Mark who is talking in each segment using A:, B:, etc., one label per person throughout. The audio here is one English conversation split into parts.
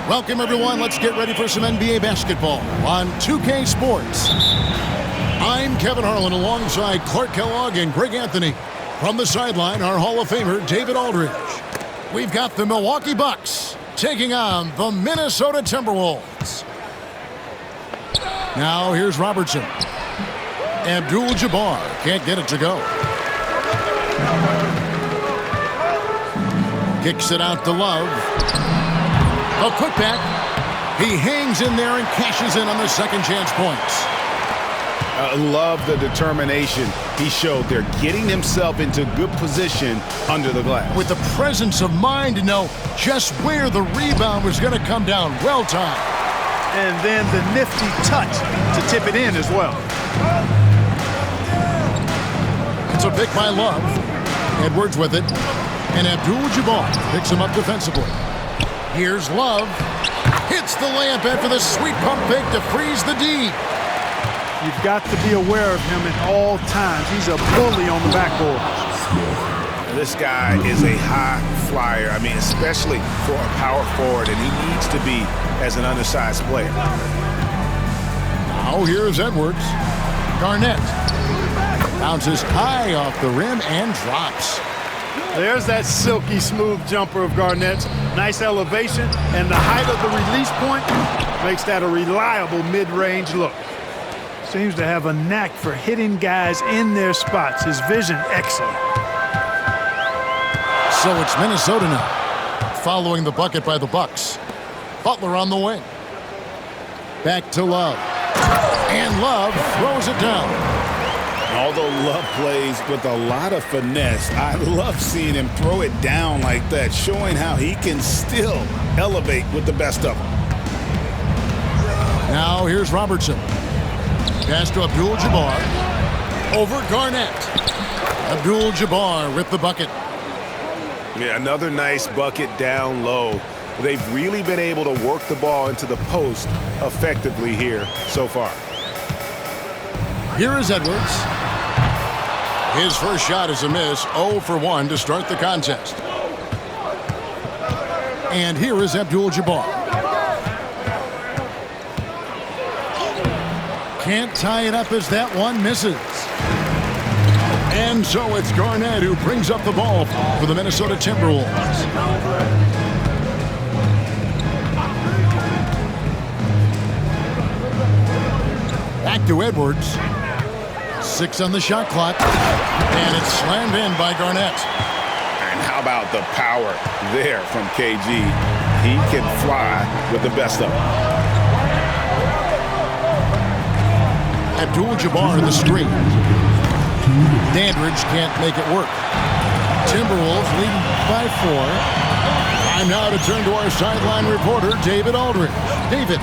A: Welcome, everyone. Let's get ready for some NBA basketball on 2K Sports. I'm Kevin Harlan alongside Clark Kellogg and Greg Anthony. From the sideline, our Hall of Famer, David Aldridge. We've got the Milwaukee Bucks taking on the Minnesota Timberwolves. Now, here's Robertson. Abdul-Jabbar can't get it to go. Kicks it out to Love. A putback. He hangs in there and cashes in on the second chance points.
B: I love the determination he showed there, getting himself into good position under the glass.
A: With the presence of mind to know just where the rebound was going to come down. Well timed.
C: And then the nifty touch to tip it in as well.
A: It's a pick by Love. Edwards with it. And Abdul-Jabbar picks him up defensively. Here's Love. Hits the layup after the sweet pump fake to freeze the D.
C: You've got to be aware of him at all times. He's a bully on the backboard.
B: This guy is a high flyer. I mean, especially for a power forward, and he needs to be as an undersized player.
A: Now here's Edwards. Garnett bounces high off the rim and drops.
C: There's that silky smooth jumper of Garnett's. Nice elevation, and the height of the release point makes that a reliable mid-range look. Seems to have a knack for hitting guys in their spots. His vision, excellent.
A: So it's Minnesota now, following the bucket by the Bucks. Butler on the wing. Back to Love. And Love throws it down.
B: Although Love plays with a lot of finesse, I love seeing him throw it down like that, showing how he can still elevate with the best of them.
A: Now here's Robertson. Pass to Abdul-Jabbar. Over Garnett. Abdul-Jabbar with the bucket.
B: Yeah, another nice bucket down low. They've really been able to work the ball into the post effectively here so far.
A: Here is Edwards. His first shot is a miss, 0 for 1 to start the contest. And here is Abdul-Jabbar. Can't tie it up as that one misses. And so it's Garnett who brings up the ball for the Minnesota Timberwolves. Back to Edwards. 6 on the shot clock. And it's slammed in by Garnett.
B: And how about the power there from KG? He can fly with the best of them.
A: Abdul-Jabbar in the screen. Dandridge can't make it work. Timberwolves leading by 4. Time now to turn to our sideline reporter, David Aldridge. David.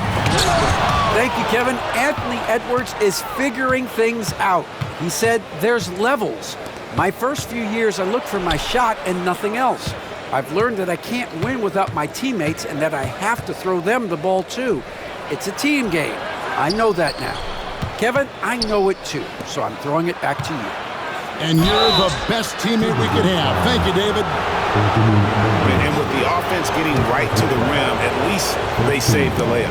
D: Thank you, Kevin. Anthony Edwards is figuring things out. He said there's levels. My first few years, I looked for my shot and nothing else. I've learned that I can't win without my teammates and that I have to throw them the ball too. It's a team game. I know that now. Kevin, I know it too, so I'm throwing it back to you.
A: And you're the best teammate we could have. Thank you, David.
B: And with the offense getting right to the rim, at least they saved the layup.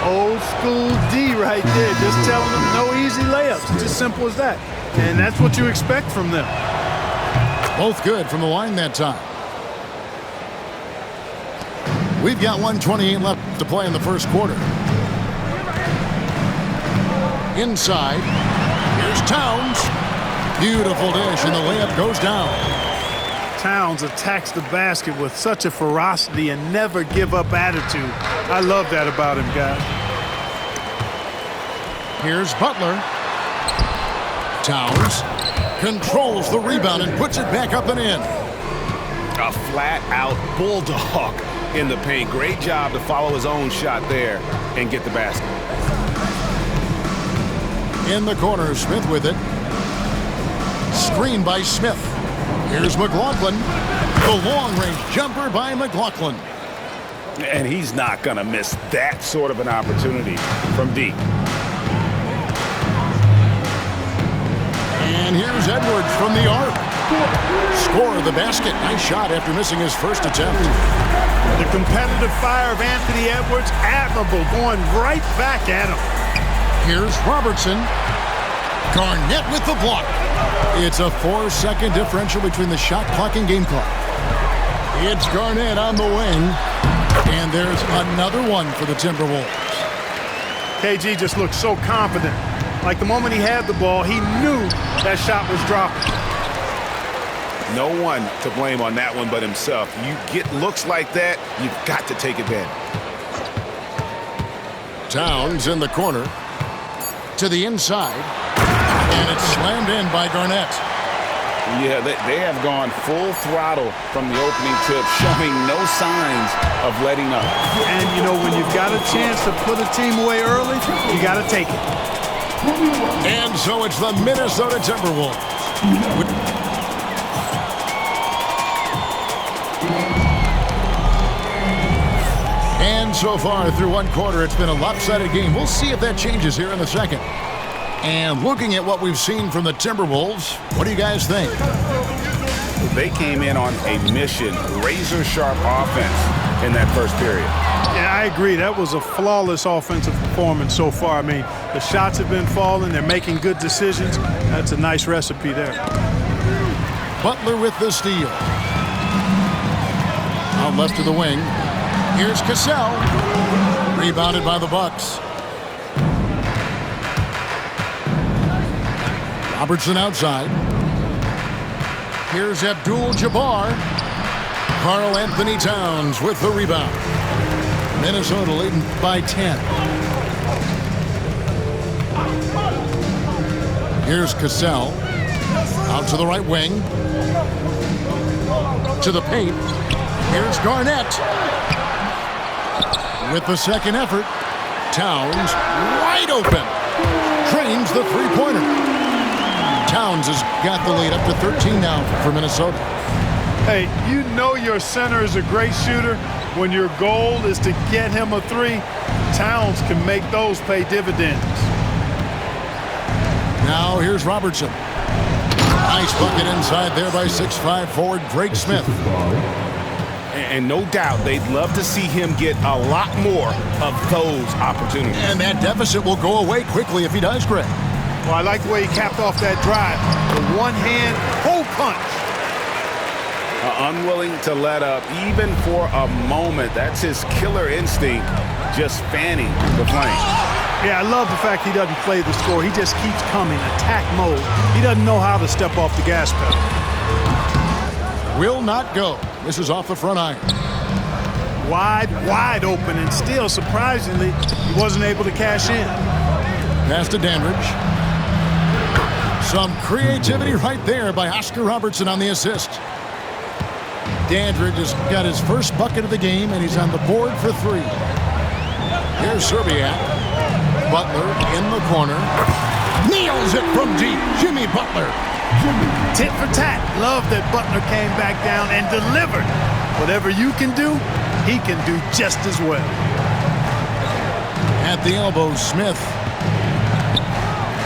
C: Old school D right there, just telling them no easy layups. It's as simple as that. And that's what you expect from them.
A: Both good from the line that time. We've got 1:28 left to play in the first quarter. Inside, here's Towns. Beautiful dish, and the layup goes down.
C: Towns attacks the basket with such a ferocity and never give up attitude. I love that about him, guys.
A: Here's Butler. Towns controls the rebound and puts it back up and in.
B: A flat-out bulldog in the paint. Great job to follow his own shot there and get the basket.
A: In the corner, Smith with it. Screen by Smith. Here's McLaughlin. The long-range jumper by McLaughlin.
B: And he's not going to miss that sort of an opportunity from deep.
A: And here's Edwards from the arc. Score the basket. Nice shot after missing his first attempt.
C: The competitive fire of Anthony Edwards, admirable, going right back at him.
A: Here's Robertson. Garnett with the block. It's a 4-second differential between the shot clock and game clock. It's Garnett on the wing. And there's another one for the Timberwolves.
C: KG just looked so confident. Like the moment he had the ball, he knew that shot was dropping.
B: No one to blame on that one but himself. You get looks like that, you've got to take advantage.
A: Towns in the corner. To the inside. And it's slammed in by Garnett.
B: Yeah, they have gone full throttle from the opening tip, showing no signs of letting up.
C: And, you know, when you've got a chance to put a team away early, you got to take it.
A: And so it's the Minnesota Timberwolves. And so far through one quarter, it's been a lopsided game. We'll see if that changes here in the second. And looking at what we've seen from the Timberwolves, what do you guys think?
B: They came in on a mission, razor-sharp offense in that first period.
C: Yeah, I agree. That was a flawless offensive performance so far. I mean, the shots have been falling. They're making good decisions. That's a nice recipe there.
A: Butler with the steal. Out left of the wing. Here's Cassell. Rebounded by the Bucks. Robertson outside. Here's Abdul-Jabbar. Karl Anthony Towns with the rebound. Minnesota leading by 10. Here's Cassell. Out to the right wing. To the paint. Here's Garnett. With the second effort. Towns wide open. Trains the three-pointer. Towns has got the lead up to 13 now for Minnesota.
C: Hey, you know your center is a great shooter. When your goal is to get him a three, Towns can make those pay dividends.
A: Now here's Robertson. Nice bucket inside there by 6'5" forward Greg Smith.
B: And no doubt they'd love to see him get a lot more of those opportunities.
A: And that deficit will go away quickly if he does, Greg.
C: Well, I like the way he capped off that drive. The one-hand hole punch.
B: Unwilling to let up even for a moment. That's his killer instinct, just fanning the flame.
C: Yeah, I love the fact he doesn't play the score. He just keeps coming, attack mode. He doesn't know how to step off the gas pedal.
A: Will not go. This is off the front iron.
C: Wide open, and still, surprisingly, he wasn't able to cash in.
A: Pass to Dandridge. Some creativity right there by Oscar Robertson on the assist. Dandridge has got his first bucket of the game, and he's on the board for three. Here's Serbiak. Butler in the corner. Nails it from deep. Jimmy Butler.
C: Tit for tat. Love that Butler came back down and delivered. Whatever you can do, he can do just as well.
A: At the elbow, Smith.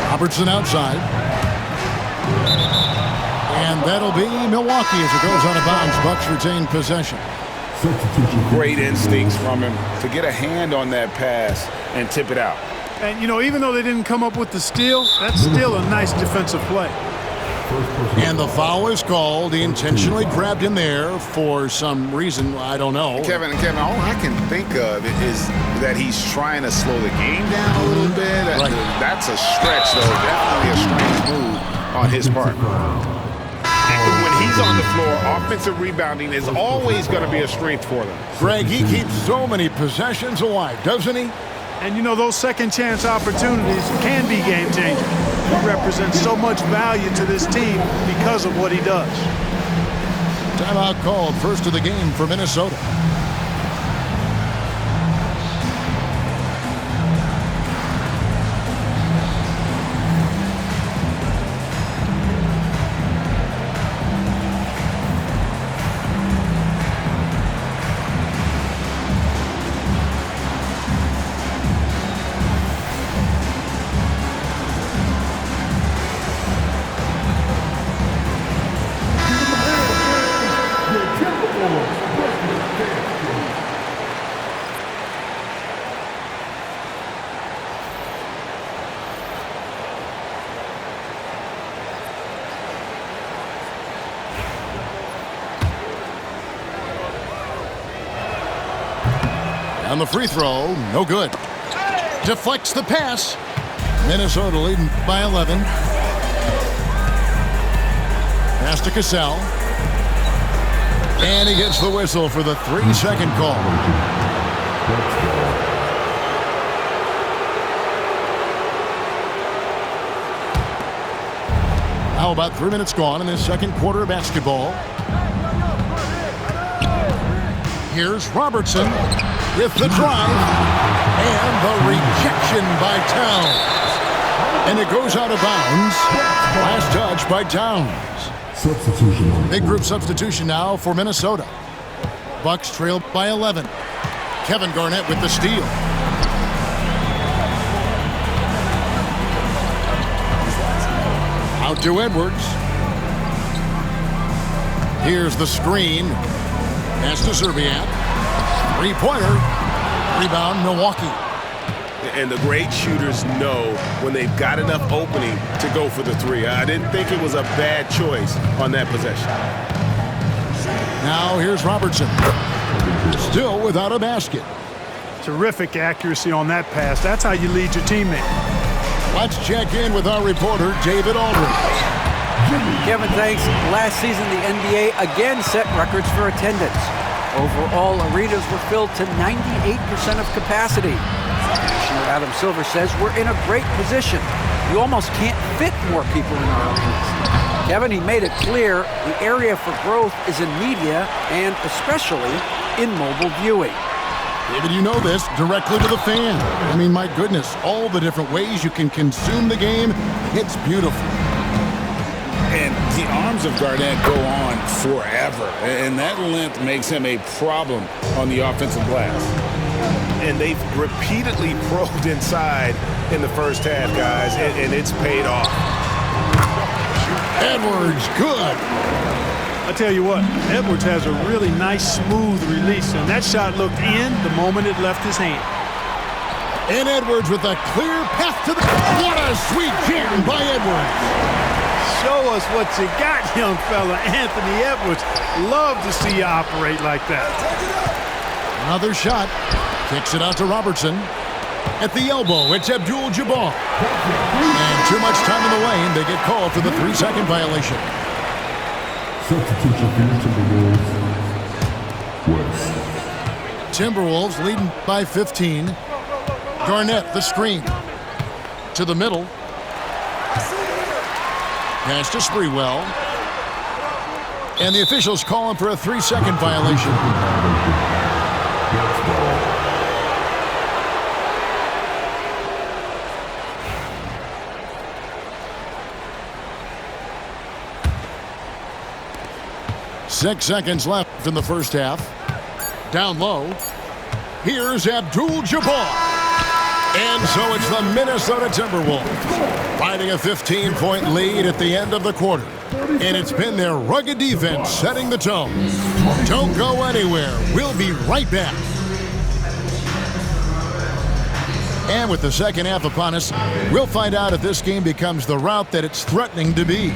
A: Robertson outside. And that'll be Milwaukee as it goes out of bounds. Bucks retain possession.
B: Great instincts from him to get a hand on that pass and tip it out.
C: And, you know, even though they didn't come up with the steal, that's still a nice defensive play.
A: And the foul is called. He intentionally grabbed him there for some reason. I don't know.
B: Kevin, all I can think of is that he's trying to slow the game down a little bit.
A: Right.
B: That's a stretch, though. Definitely a strange move on his part. When he's on the floor, offensive rebounding is always going to be a strength for them.
A: Greg, he keeps so many possessions alive, doesn't he?
C: And, you know, those second-chance opportunities can be game-changing. He represents so much value to this team because of what he does.
A: Timeout called. First of the game for Minnesota. On the free throw, no good. Deflects the pass. Minnesota leading by 11. Pass to Cassell. And he gets the whistle for the 3-second call. Now about 3 minutes gone in this second quarter of basketball. Here's Robertson with the drive. And the rejection by Towns. And it goes out of bounds. Last touch by Towns.
E: Substitution.
A: Big group substitution now for Minnesota. Bucks trail by 11. Kevin Garnett with the steal. Out to Edwards. Here's the screen. Pass to Serbiak. Three-pointer. Rebound, Milwaukee.
F: And the great shooters know when they've got enough opening to go for the three. I didn't think it was a bad choice on that possession.
A: Now here's Robertson. Still without a basket.
C: Terrific accuracy on that pass. That's how you lead your teammate.
A: Let's check in with our reporter, David Aldridge.
D: Kevin, thanks. Last season, the NBA again set records for attendance. Overall, arenas were filled to 98% of capacity. Commissioner Adam Silver says we're in a great position. You almost can't fit more people in our arenas. Kevin, he made it clear the area for growth is in media and especially in mobile viewing.
A: David, you know this directly to the fan. I mean, my goodness, all the different ways you can consume the game, it's beautiful.
B: And the arms of Garnett go on forever, and that length makes him a problem on the offensive glass.
F: And they've repeatedly probed inside in the first half, guys, and it's paid off.
A: Edwards, good.
C: I tell you what, Edwards has a really nice, smooth release, and that shot looked in the moment it left his hand.
A: And Edwards with a clear path to the... What a sweet jam by Edwards.
C: Show us what you got, young fella. Anthony Edwards. Love to see you operate like that.
A: Another shot. Kicks it out to Robertson. At the elbow, it's Abdul-Jabbar. And too much time in the lane. They get called for the 3-second violation.
E: Substitution for the Timberwolves. West.
A: Timberwolves leading by 15. Garnett, the screen. To the middle. Pass to Sprewell. And the officials call him for a 3-second violation. Six seconds left in the first half. Down low. Here's Abdul-Jabbar. And so it's the Minnesota Timberwolves riding a 15-point lead at the end of the quarter. And it's been their rugged defense setting the tone. Don't go anywhere. We'll be right back. And with the second half upon us, we'll find out if this game becomes the route that it's threatening to be.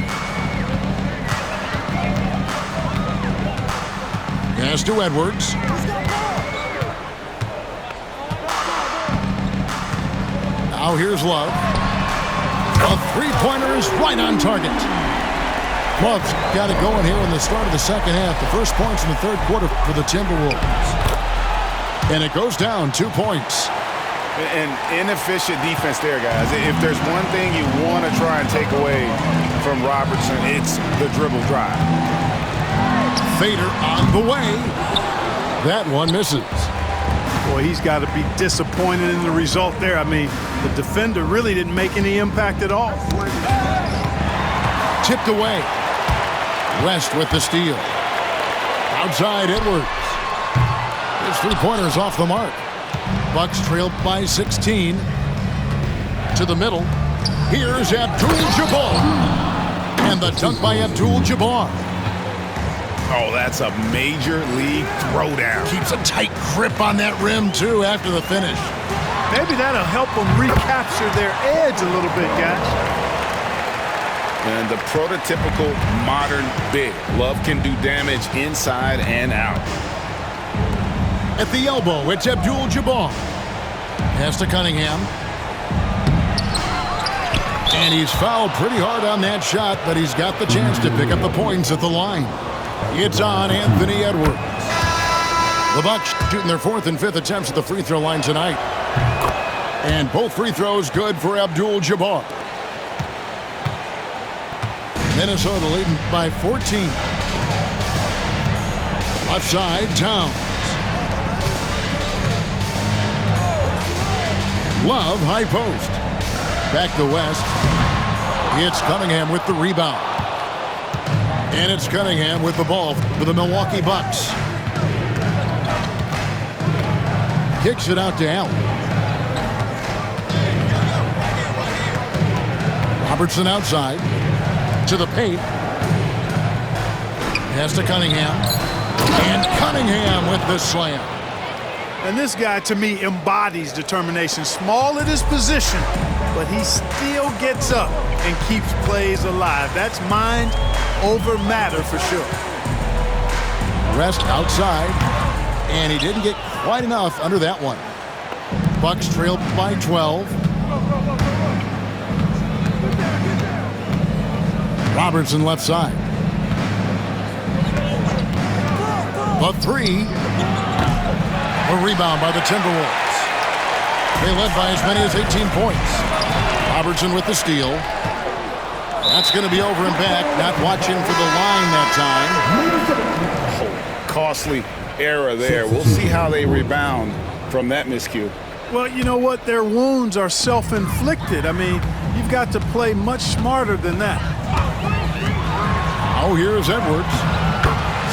A: Pass to Edwards. Now here's Love. A three-pointer is right on target. Love's got it going here in the start of the second half. The first points in the third quarter for the Timberwolves. And it goes down 2 points.
B: An inefficient defense there, guys. If there's one thing you want to try and take away from Robertson, it's the dribble drive.
A: Fader on the way. That one misses.
C: Boy, he's got to be disappointed in the result there. I mean, the defender really didn't make any impact at all.
A: Tipped away. West with the steal. Outside Edwards. His three-pointer's off the mark. Bucks trailed by 16. To the middle. Here's Abdul-Jabbar. And the dunk by Abdul-Jabbar.
B: Oh, that's a major league throwdown.
A: Keeps a tight grip on that rim, too, after the finish.
C: Maybe that'll help them recapture their edge a little bit, guys.
B: And the prototypical modern big. Love can do damage inside and out.
A: At the elbow, it's Abdul-Jabbar. Pass to Cunningham. And he's fouled pretty hard on that shot, but he's got the chance to pick up the points at the line. It's on Anthony Edwards. The Bucks shooting their 4th and 5th attempts at the free throw line tonight. And both free throws good for Abdul-Jabbar. Minnesota leading by 14. Left side, Towns. Love, high post. Back to West. It's Cunningham with the rebound. And it's Cunningham with the ball for the Milwaukee Bucks. Kicks it out to Allen. Robertson outside. To the paint. Pass to Cunningham. And Cunningham with the slam.
C: And this guy, to me, embodies determination. Small at his position, but he still gets up and keeps plays alive. That's mind over matter for sure.
A: Rest outside. And he didn't get quite enough under that one. Bucks trailed by 12. Robertson left side. The three. A rebound by the Timberwolves. They led by as many as 18 points. Robertson with the steal. That's going to be over and back. Not watching for the line that time.
B: Oh, costly error there. We'll see how they rebound from that miscue.
C: Well, you know what? Their wounds are self-inflicted. I mean, you've got to play much smarter than that.
A: Oh, here's Edwards.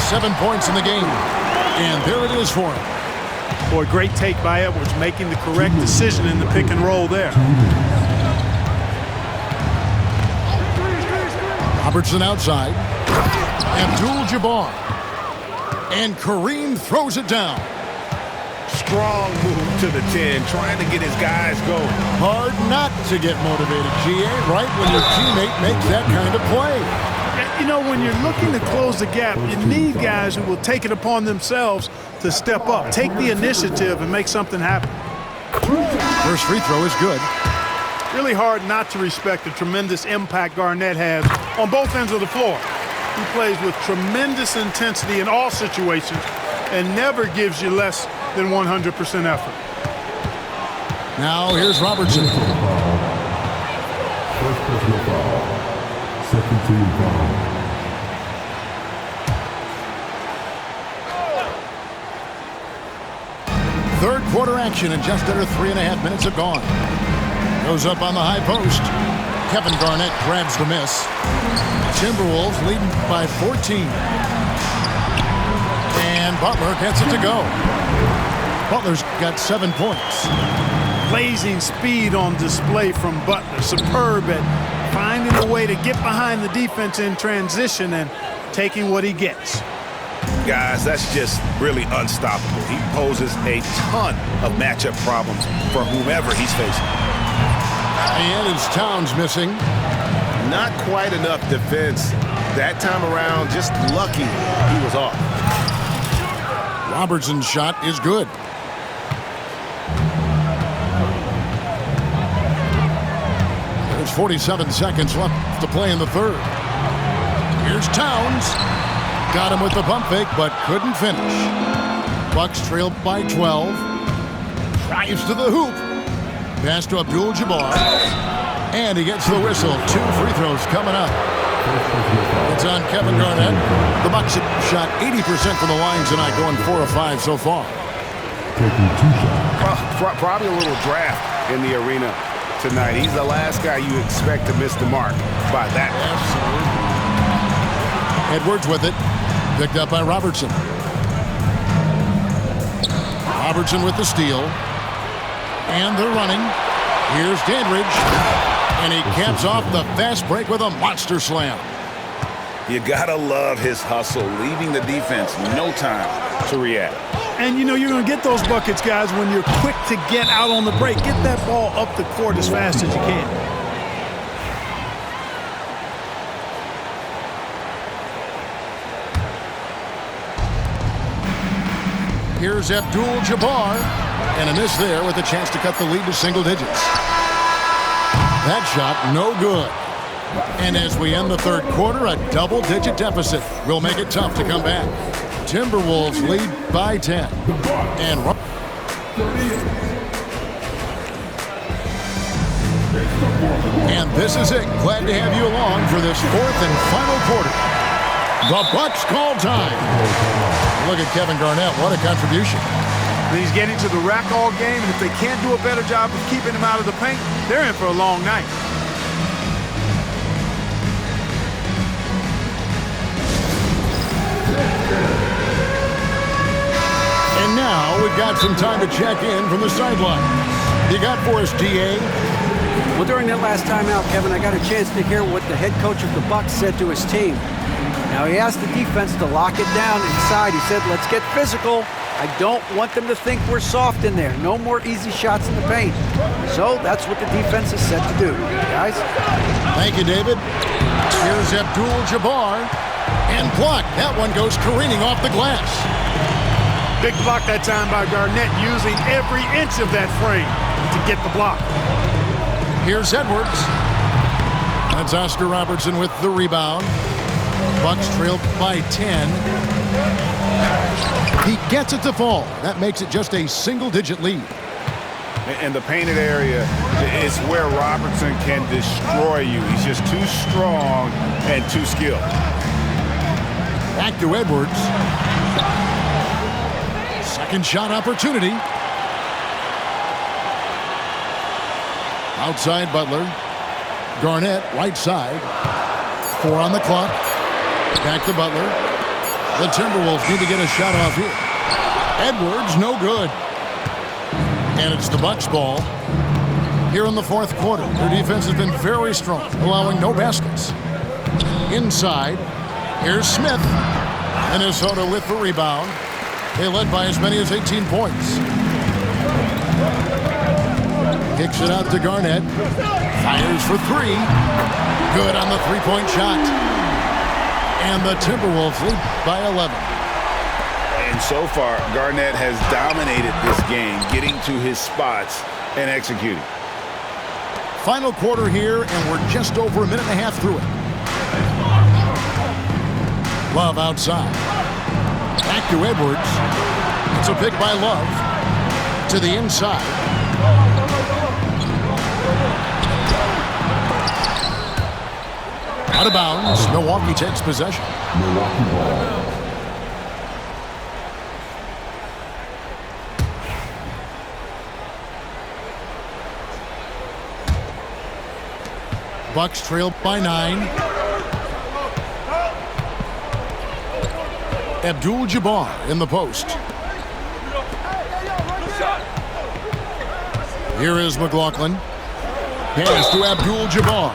A: 7 points in the game. And there it is for him.
C: Boy, great take by Edwards, making the correct decision in the pick and roll there.
A: Robertson outside. Abdul-Jabbar. And Kareem throws it down.
B: Strong move to the 10, trying to get his guys going.
A: Hard not to get motivated, GA, right when your teammate makes that kind of play.
C: You know, when you're looking to close the gap, you need guys who will take it upon themselves to step up, take the initiative, and make something happen.
A: First free throw is good.
C: Really hard not to respect the tremendous impact Garnett has on both ends of the floor. He plays with tremendous intensity in all situations and never gives you less than 100% effort.
A: Now here's Robertson.
E: First personal foul. Second team foul.
A: Third quarter action and just under 3.5 minutes have gone. Goes up on the high post. Kevin Garnett grabs the miss. Timberwolves leading by 14. And Butler gets it to go. Butler's got 7 points.
C: Blazing speed on display from Butler. Superb at finding a way to get behind the defense in transition and taking what he gets.
B: Guys, that's just really unstoppable. He poses a ton of matchup problems for whomever he's facing.
A: And is Towns missing?
F: Not quite enough defense that time around. Just lucky he was off.
A: Robertson's shot is good. There's 47 seconds left to play in the third. Here's Towns. Got him with the pump fake, but couldn't finish. Bucks trailed by 12. Drives to the hoop. Pass to Abdul-Jabbar. And he gets the whistle. 2 free throws coming up. It's on Kevin Garnett. The Bucks have shot 80% from the line tonight, going 4 of 5 so far.
E: Taking 2 shots.
B: Probably a little draft in the arena tonight. He's the last guy you expect to miss the mark by that.
A: Absolutely. Edwards with it. Picked up by Robertson. Robertson with the steal. And they're running. Here's Dandridge. And he caps off the fast break with a monster slam.
B: You gotta love his hustle, leaving the defense no time to react.
C: And you know you're going to get those buckets, guys, when you're quick to get out on the break. Get that ball up the court as fast as you can.
A: Here's Abdul-Jabbar. And a miss there with a chance to cut the lead to single digits. That shot, no good. And as we end the third quarter, a double-digit deficit will make it tough to come back. Timberwolves lead by 10. And this is it. Glad to have you along for this fourth and final quarter. The Bucks call time. Look at Kevin Garnett. What a contribution.
C: He's getting to the rack all game, and if they can't do a better job of keeping him out of the paint, they're in for a long night.
A: And now we've got some time to check in from the sideline. You got for us, DA?
D: Well, during that last timeout, Kevin, I got a chance to hear what the head coach of the Bucks said to his team. Now, he asked the defense to lock it down inside. He said, let's get physical. I don't want them to think we're soft in there. No more easy shots in the paint. So that's what the defense is set to do, guys.
A: Thank you, David. Here's Abdul-Jabbar. And blocked. That one goes careening off the glass.
C: Big block that time by Garnett, using every inch of that frame to get the block.
A: Here's Edwards. That's Oscar Robertson with the rebound. Bucks trail by 10. He gets it to fall. That makes it just a single-digit lead.
B: And the painted area is where Robertson can destroy you. He's just too strong and too skilled.
A: Back to Edwards. Second shot opportunity. Outside Butler. Garnett, right side. 4 on the clock. Back to Butler. The Timberwolves need to get a shot off here. Edwards, no good. And it's the Bucks ball. Here in the fourth quarter, their defense has been very strong, allowing no baskets. Inside, here's Smith. Minnesota with the rebound. They led by as many as 18 points. Kicks it out to Garnett. Fires for 3. Good on the three-point shot. And the Timberwolves lead by 11.
B: And so far, Garnett has dominated this game, getting to his spots and executing.
A: Final quarter here, and we're just over a minute and a half through it. Love outside. Back to Edwards. It's a pick by Love. To the inside. Out of bounds. Milwaukee takes possession.
E: Milwaukee ball.
A: Bucks trail by 9. Abdul-Jabbar in the post. Here is McLaughlin. Pass to Abdul-Jabbar.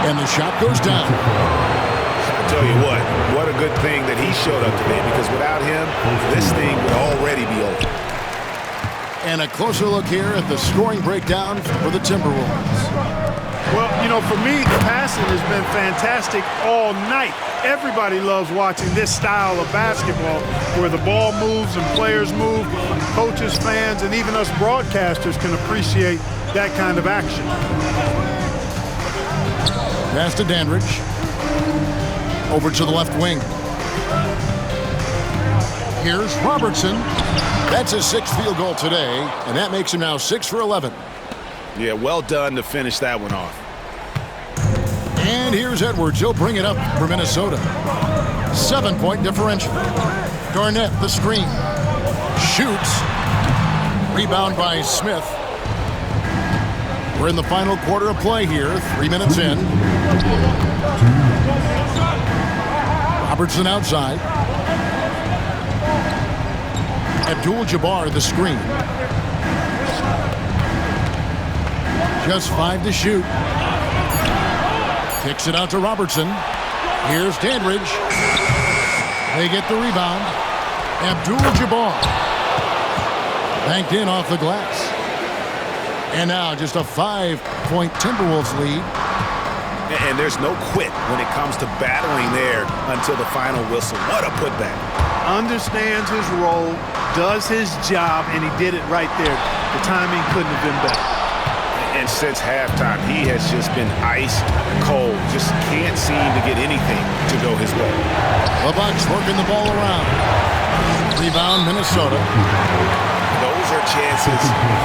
A: And the shot goes down.
B: I'll tell you what a good thing that he showed up today, because without him, this thing would already be over.
A: And a closer look here at the scoring breakdown for the Timberwolves.
C: Well, you know, for me, the passing has been fantastic all night. Everybody loves watching this style of basketball where the ball moves and players move. Coaches, fans, and even us broadcasters can appreciate that kind of action.
A: Pass to Dandridge. Over to the left wing. Here's Robertson. That's his 6th field goal today, and that makes him now 6 for 11.
B: Yeah, well done to finish that one off.
A: And here's Edwards. He'll bring it up for Minnesota. 7-point differential. Garnett, the screen. Shoots. Rebound by Smith. We're in the final quarter of play here. 3 minutes in. Robertson outside. Abdul-Jabbar, the screen. Just 5 to shoot. Kicks it out to Robertson. Here's Dandridge. They get the rebound. Abdul-Jabbar. Banked in off the glass. And now just a 5-point Timberwolves lead.
B: And there's no quit when it comes to battling there until the final whistle. What a putback.
C: Understands his role, does his job, and he did it right there. The timing couldn't have been better.
B: And since halftime, he has just been ice cold. Just can't seem to get anything to go his way.
A: The Bucks working the ball around. Rebound, Minnesota.
B: Those are chances.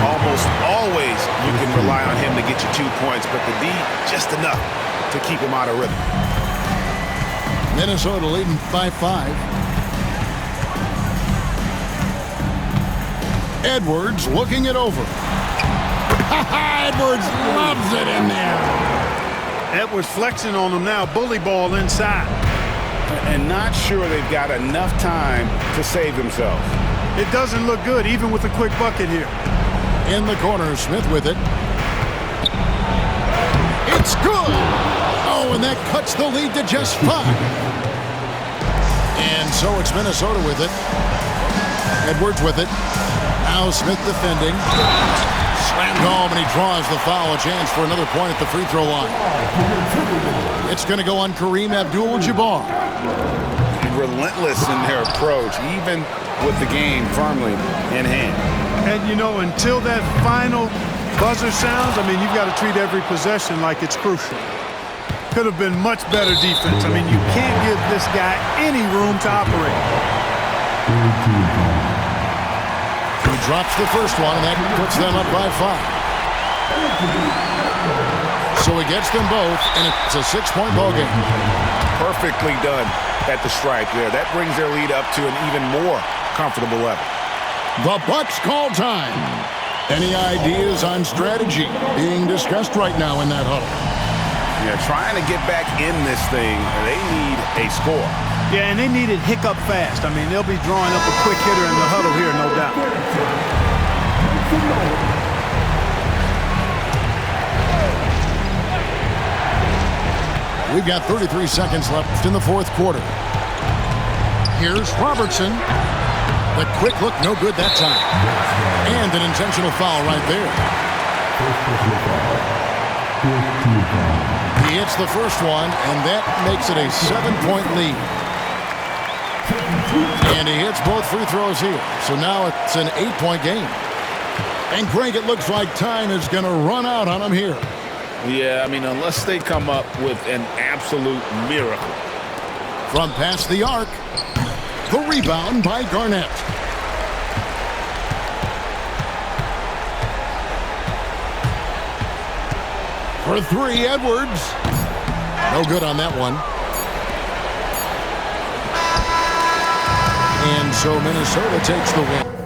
B: Almost always you can rely on him to get you 2 points, but the D, just enough to keep him out of rhythm.
A: Minnesota leading by 5. Edwards looking it over. Edwards loves it in there.
C: Edwards flexing on him now. Bully ball inside.
B: And not sure they've got enough time to save themselves.
C: It doesn't look good, even with a quick bucket here.
A: In the corner, Smith with it. It's good. Oh, and that cuts the lead to just 5. And so it's Minnesota with it. Edwards with it. Now Smith defending. Slammed home, and he draws the foul. A chance for another point at the free throw line. It's going to go on Kareem Abdul-Jabbar.
B: Relentless in their approach, even with the game firmly in hand.
C: And, you know, until that final buzzer sounds, I mean, you've got to treat every possession like it's crucial. Could have been much better defense. I mean, you can't give this guy any room to operate.
A: He drops the first one, and that puts them up by 5. So he gets them both, and it's a 6-point ball game.
B: Perfectly done at the stripe there. That brings their lead up to an even more comfortable level.
A: The Bucks call time. Any ideas on strategy being discussed right now in that huddle?
B: Yeah, trying to get back in this thing, they need a score.
C: Yeah, and they need it hiccup fast. I mean, they'll be drawing up a quick hitter in the huddle here, no doubt.
A: We've got 33 seconds left in the fourth quarter. Here's Robertson. The quick look, no good that time. And an intentional foul right there. He hits the first one, and that makes it a 7-point lead. And he hits both free throws here. So now it's an 8-point game. And Greg, it looks like time is going to run out on him here.
B: Yeah, I mean, unless they come up with an absolute miracle.
A: From past the arc, the rebound by Garnett. For 3, Edwards. No good on that one. And so Minnesota takes the win.